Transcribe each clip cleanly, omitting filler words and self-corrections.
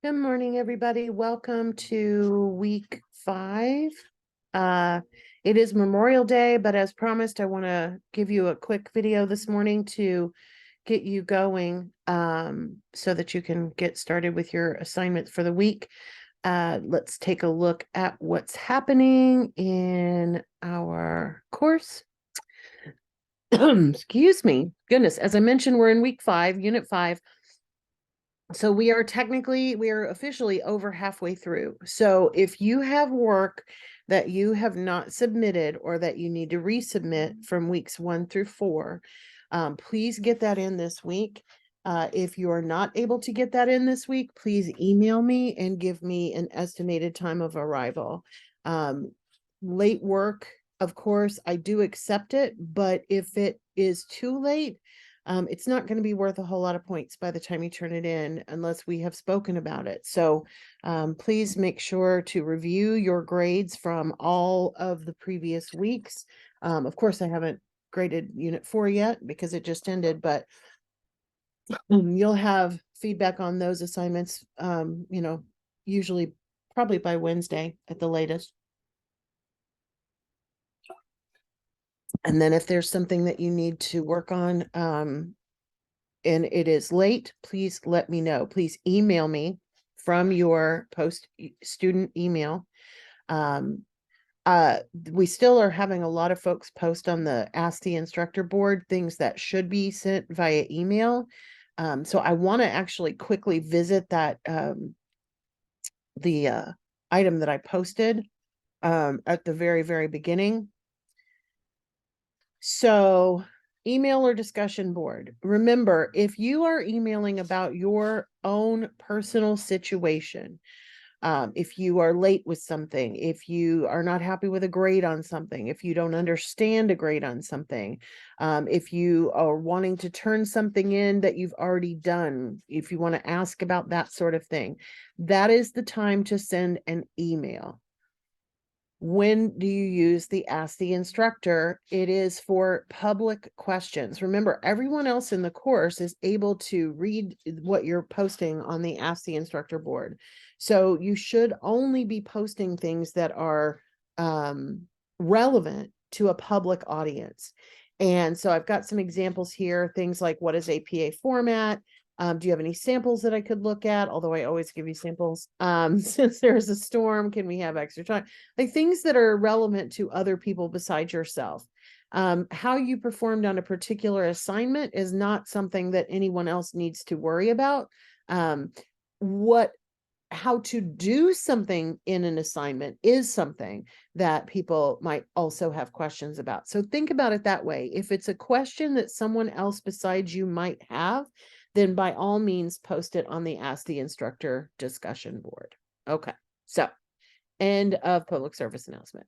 Good morning, everybody. Welcome to week 5. Uh, it is Memorial Day, but as promised, I want to give you a quick video this morning to get you going so that you can get started with your assignments for the week. Let's take a look at what's happening in our course. Excuse me. Goodness, as I mentioned, we're in week 5, unit 5. So we are officially over halfway through. So if you have work that you have not submitted or that you need to resubmit from weeks 1 through 4, please get that in this week. If you are not able to get that in this week, please email me and give me an estimated time of arrival. Late work, of course, I do accept it, but if it is too late, it's not going to be worth a whole lot of points by the time you turn it in unless we have spoken about it. So please make sure to review your grades from all of the previous weeks. Of course, I haven't graded unit 4 yet because it just ended, but you'll have feedback on those assignments, usually probably by Wednesday at the latest. And then if there's something that you need to work on, and it is late, please let me know. Please email me from your post student email. We still are having a lot of folks post on the Ask the Instructor board things that should be sent via email. So I want to actually quickly visit that the item that I posted at the very, very beginning. So email or discussion board. Remember, if you are emailing about your own personal situation, if you are late with something, if you are not happy with a grade on something, if you don't understand a grade on something, if you are wanting to turn something in that you've already done, if you want to ask about that sort of thing, that is the time to send an email. When do you use the Ask the Instructor? It is for public questions. Remember, everyone else in the course is able to read what you're posting on the Ask the Instructor board. So you should only be posting things that are relevant to a public audience. And so I've got some examples here, things like what is APA format? Do you have any samples that I could look at? Although I always give you samples. Since there's a storm, can we have extra time? Like things that are relevant to other people besides yourself. How you performed on a particular assignment is not something that anyone else needs to worry about. How to do something in an assignment is something that people might also have questions about. So think about it that way. If it's a question that someone else besides you might have, then by all means post it on the Ask the Instructor discussion board. Okay, so end of public service announcement.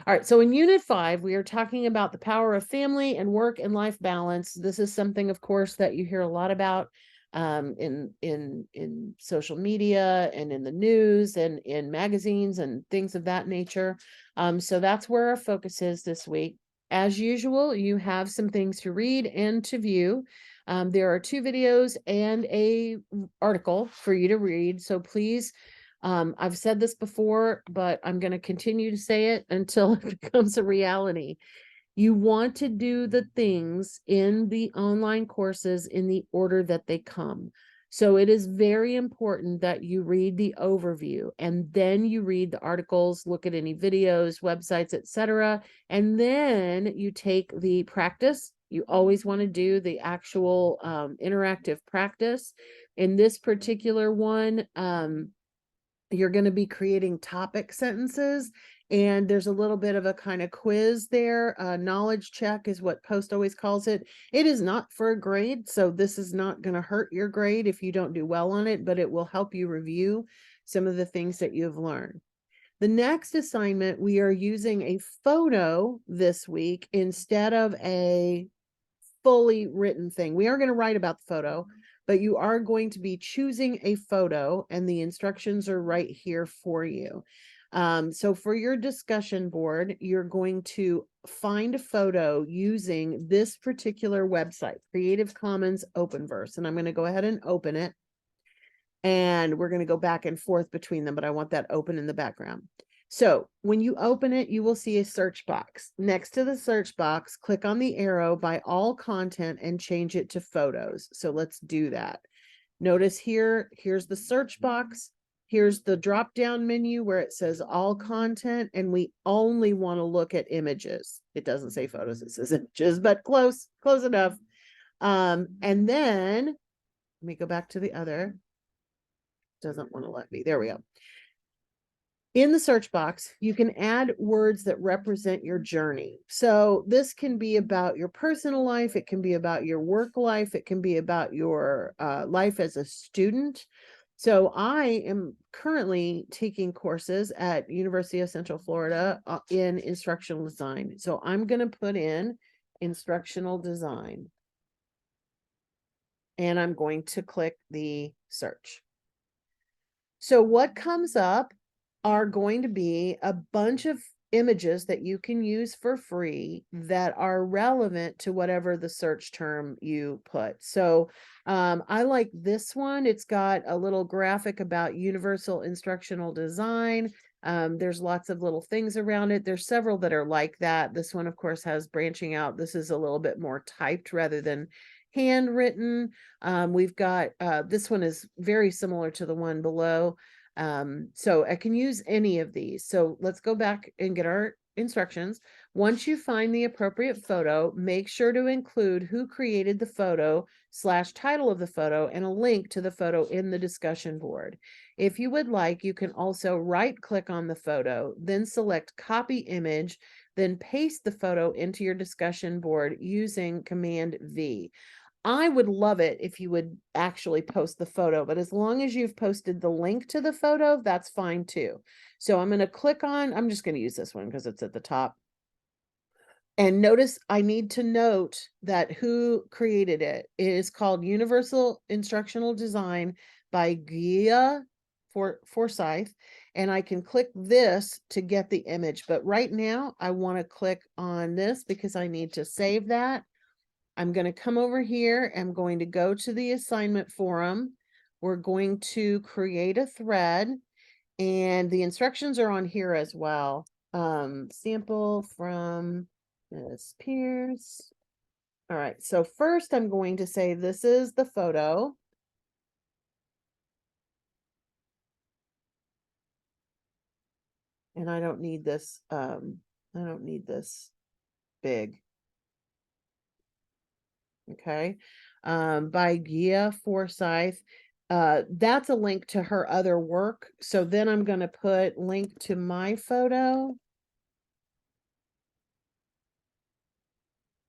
All right, so in unit 5, we are talking about the power of family and work and life balance. This is something, of course, that you hear a lot about in social media and in the news and in magazines and things of that nature. So that's where our focus is this week. As usual, you have some things to read and to view. There are 2 videos and a article for you to read. So please, I've said this before, but I'm going to continue to say it until it becomes a reality. You want to do the things in the online courses in the order that they come. So it is very important that you read the overview and then you read the articles, look at any videos, websites, etc. And then you take the practice. You always want to do the actual interactive practice. In this particular one, you're going to be creating topic sentences, and there's a little bit of a kind of quiz there. Knowledge check is what Post always calls it. It is not for a grade, so this is not going to hurt your grade if you don't do well on it, but it will help you review some of the things that you've learned. The next assignment, we are using a photo this week instead of a fully written thing. We are going to write about the photo, but you are going to be choosing a photo, and the instructions are right here for you. So for your discussion board, you're going to find a photo using this particular website, Creative Commons Openverse, and I'm going to go ahead and open it. And we're going to go back and forth between them, but I want that open in the background. So when you open it, you will see a search box. Next to the search box, click on the arrow by all content and change it to photos. So let's do that. Notice here's the search box. Here's the drop down menu where it says all content, and we only want to look at images. It doesn't say photos, it says images, but close enough. And then let me go back to the other. Doesn't want to let me. There we go. In the search box, you can add words that represent your journey. So this can be about your personal life. It can be about your work life. It can be about your life as a student. So I am currently taking courses at University of Central Florida in instructional design. So I'm going to put in instructional design. And I'm going to click the search. So what comes up are going to be a bunch of images that you can use for free that are relevant to whatever the search term you put. So I like this one. It's got a little graphic about universal instructional design. There's lots of little things around it. There's several that are like that. This one, of course, has branching out. This is a little bit more typed rather than handwritten. We've got this one is very similar to the one below. So I can use any of these. So let's go back and get our instructions. Once you find the appropriate photo, make sure to include who created the photo / title of the photo and a link to the photo in the discussion board. If you would like, you can also right click on the photo, then select copy image, then paste the photo into your discussion board using Command V. I would love it if you would actually post the photo, but as long as you've posted the link to the photo, that's fine too. So I'm going to click on, I'm just going to use this one because it's at the top. And notice I need to note that who created it. It is called Universal Instructional Design by Gia Forsyth. And I can click this to get the image. But right now I want to click on this because I need to save that. I'm going to come over here. I'm going to go to the assignment forum. We're going to create a thread, and the instructions are on here as well. Sample from Miss Pierce. All right. So first I'm going to say this is the photo. And I don't need this. I don't need this big. Okay. By Gia Forsyth. That's a link to her other work. So then I'm going to put link to my photo.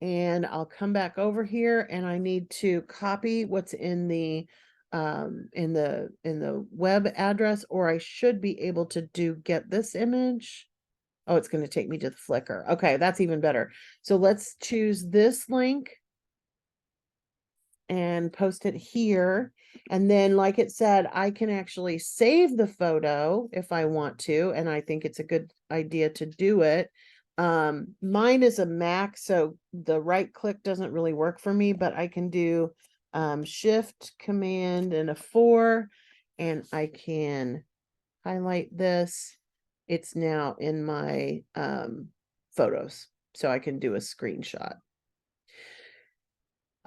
And I'll come back over here and I need to copy what's in the web address, or I should be able to get this image. Oh, it's going to take me to the Flickr. Okay, that's even better. So let's choose this link and post it here. And then, like it said, I can actually save the photo if I want to, and I think it's a good idea to do it. Mine is a Mac, so the right click doesn't really work for me, but I can do Shift Command and a 4, and I can highlight this. It's now in my photos, so I can do a screenshot.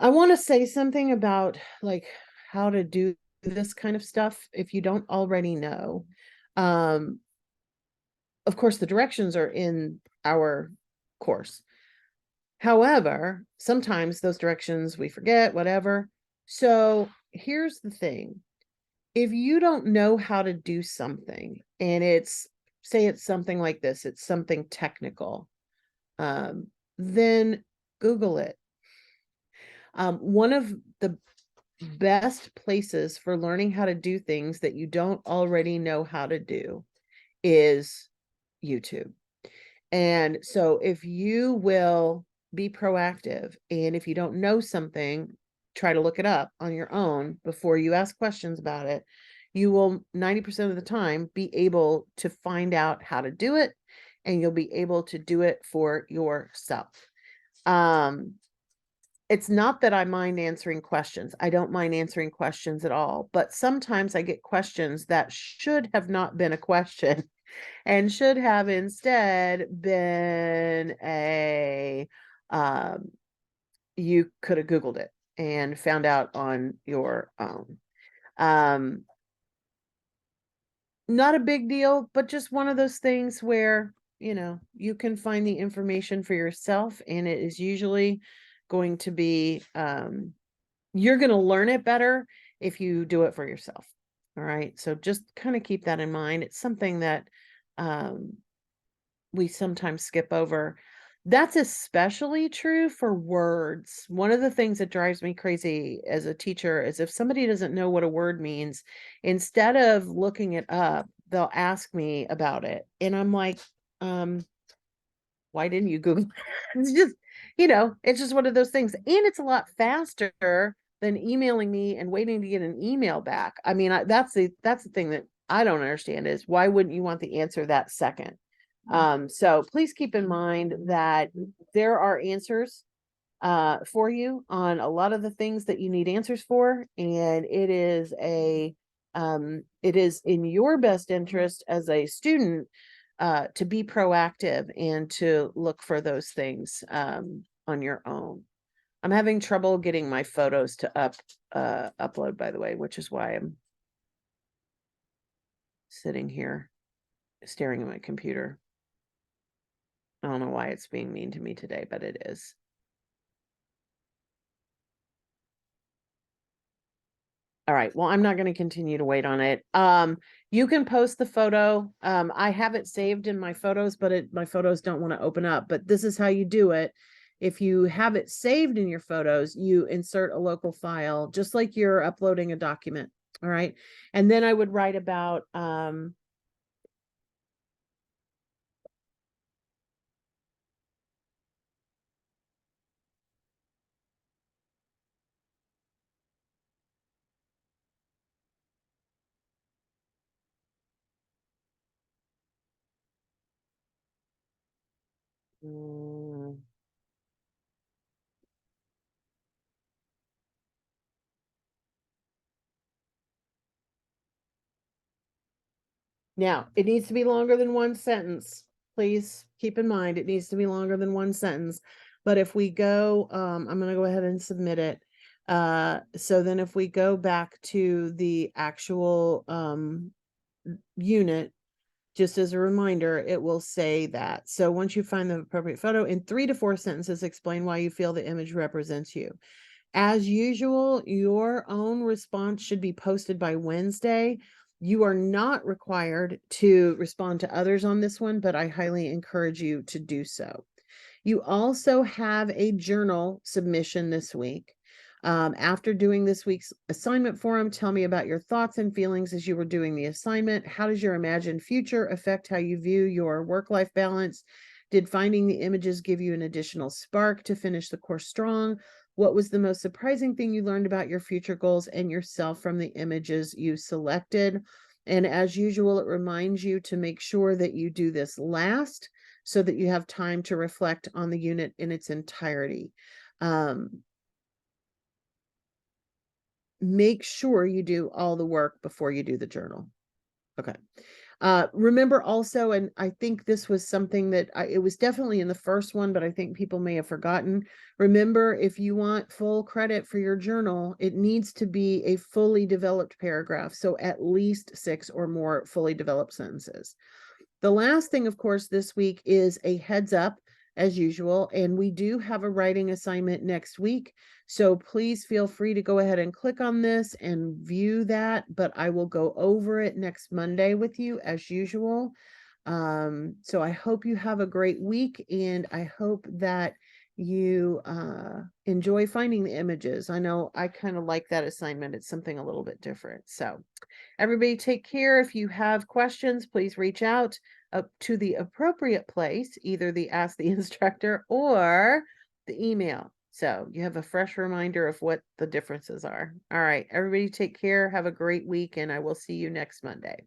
I want to say something about like how to do this kind of stuff if you don't already know. Of course, the directions are in our course. However, sometimes those directions we forget, whatever. So here's the thing. If you don't know how to do something, and say it's something like this, it's something technical, then Google it. One of the best places for learning how to do things that you don't already know how to do is YouTube. And so if you will be proactive, and if you don't know something, try to look it up on your own before you ask questions about it, you will 90% of the time be able to find out how to do it, and you'll be able to do it for yourself. it's not that I mind answering questions. I don't mind answering questions at all, but sometimes I get questions that should have not been a question and should have instead been um, you could have Googled it and found out on your own. Not a big deal, but just one of those things where, you can find the information for yourself, and it is usually going to be, you're going to learn it better if you do it for yourself. All right. So just kind of keep that in mind. It's something that, um, we sometimes skip over. That's especially true for words. One of the things that drives me crazy as a teacher is if somebody doesn't know what a word means, instead of looking it up, they'll ask me about it. And I'm like, um, why didn't you Google? It's just, it's just one of those things. And it's a lot faster than emailing me and waiting to get an email back. I mean, that's the thing that I don't understand is why wouldn't you want the answer that second? So please keep in mind that there are answers for you on a lot of the things that you need answers for, and it is in your best interest as a student to be proactive and to look for those things on your own. I'm having trouble getting my photos to upload, by the way, which is why I'm sitting here staring at my computer. I don't know why it's being mean to me today, but it is. All right. Well, I'm not going to continue to wait on it. You can post the photo. I have it saved in my photos, but my photos don't want to open up. But this is how you do it. If you have it saved in your photos, you insert a local file, just like you're uploading a document. All right. And then I would write about now, it needs to be longer than one sentence. Please keep in mind, it needs to be longer than one sentence. But if we go, I'm going to go ahead and submit it. So then if we go back to the actual unit, just as a reminder, it will say that. So once you find the appropriate photo, in 3 to 4 sentences, explain why you feel the image represents you. As usual, your own response should be posted by Wednesday. You are not required to respond to others on this one, but I highly encourage you to do so. You also have a journal submission this week. After doing this week's assignment forum, tell me about your thoughts and feelings as you were doing the assignment. How does your imagined future affect how you view your work-life balance? Did finding the images give you an additional spark to finish the course strong? What was the most surprising thing you learned about your future goals and yourself from the images you selected? And as usual, it reminds you to make sure that you do this last so that you have time to reflect on the unit in its entirety. Make sure you do all the work before you do the journal. Okay. Remember also, and I think this was something that it was definitely in the first one, but I think people may have forgotten. Remember, if you want full credit for your journal, it needs to be a fully developed paragraph. So at least 6 or more fully developed sentences. The last thing, of course, this week is a heads up as usual, and we do have a writing assignment next week. So please feel free to go ahead and click on this and view that, but I will go over it next Monday with you as usual. So I hope you have a great week, and I hope that you enjoy finding the images. I know I kind of like that assignment. It's something a little bit different. So everybody take care. If you have questions, please reach out up to the appropriate place, either the Ask the Instructor or the email. So you have a fresh reminder of what the differences are. All right, everybody take care. Have a great week, and I will see you next Monday.